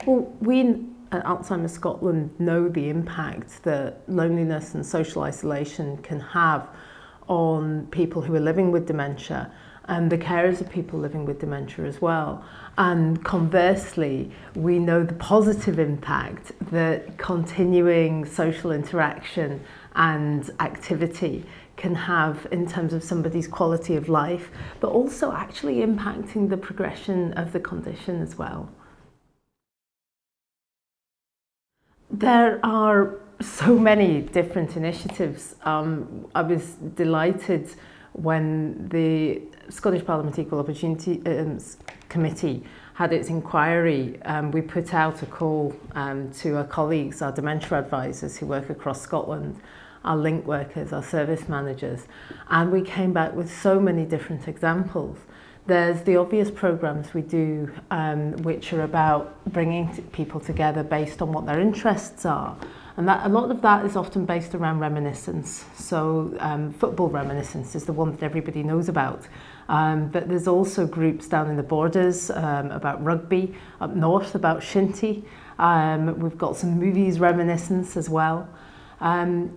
Well, we at Alzheimer Scotland know the impact that loneliness and social isolation can have on people who are living with dementia and the carers of people living with dementia as well. And conversely, we know the positive impact that continuing social interaction and activity can have in terms of somebody's quality of life, but also actually impacting the progression of the condition as well. There are so many different initiatives. I was delighted when the Scottish Parliament Equal Opportunities Committee had its inquiry. We put out a call to our colleagues, our dementia advisors who work across Scotland, our link workers, our service managers, and we came back with so many different examples. There's the obvious programs we do, which are about bringing people together based on what their interests are. And that, a lot of that is often based around reminiscence. So football reminiscence is the one that everybody knows about. But there's also groups down in the borders about rugby, up north about shinty. We've got some movies reminiscence as well.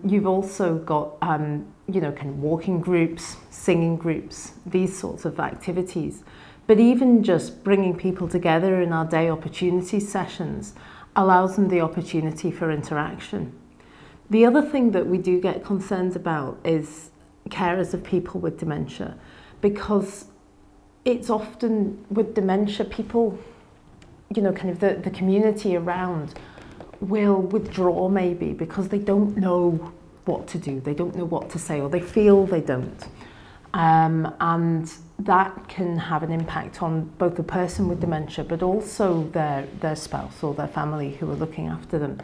You've also got you know, kind of walking groups, singing groups, these sorts of activities. But even just bringing people together in our day opportunity sessions allows them the opportunity for interaction. The other thing that we do get concerned about is carers of people with dementia, because it's often with dementia, people, you know, kind of the community around will withdraw maybe because they don't know what to do, they don't know what to say, or they feel they don't. And that can have an impact on both the person with dementia, but also their spouse or their family who are looking after them.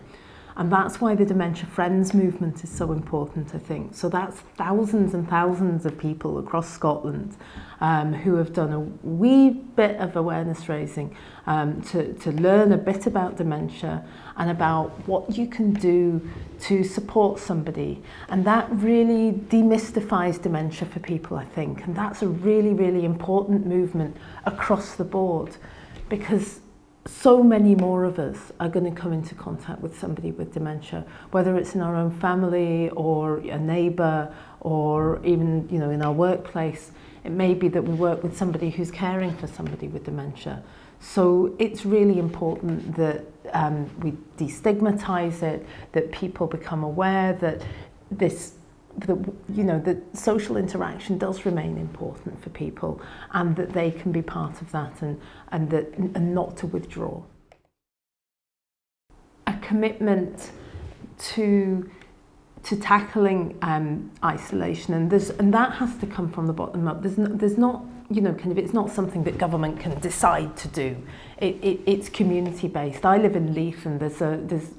And that's why the Dementia Friends movement is so important, I think. So that's thousands and thousands of people across Scotland who have done a wee bit of awareness raising to learn a bit about dementia and about what you can do to support somebody. And that really demystifies dementia for people, I think. And that's a really, really important movement across the board, because so many more of us are going to come into contact with somebody with dementia, whether it's in our own family or a neighbour or even, you know, in our workplace. It may be that we work with somebody who's caring for somebody with dementia. So it's really important that we destigmatise it, that people become aware that that social interaction does remain important for people, and that they can be part of that, and not to withdraw. A commitment to tackling isolation, and that has to come from the bottom up. There's not, you know, kind of, it's not something that government can decide to do. It's community based. I live in Leith, and there's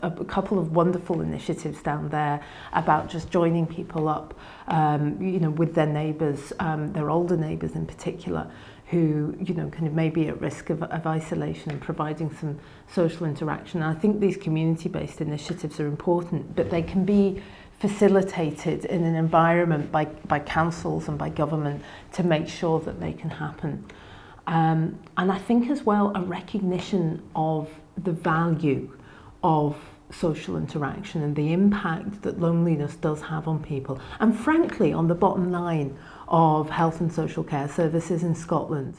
a couple of wonderful initiatives down there about just joining people up, you know, with their neighbours, their older neighbours in particular, who, you know, kind of may be at risk of isolation, and providing some social interaction. And I think these community based initiatives are important, but they can be facilitated in an environment by councils and by government to make sure that they can happen. And I think as well a recognition of the value of social interaction and the impact that loneliness does have on people, and frankly on the bottom line of health and social care services in Scotland.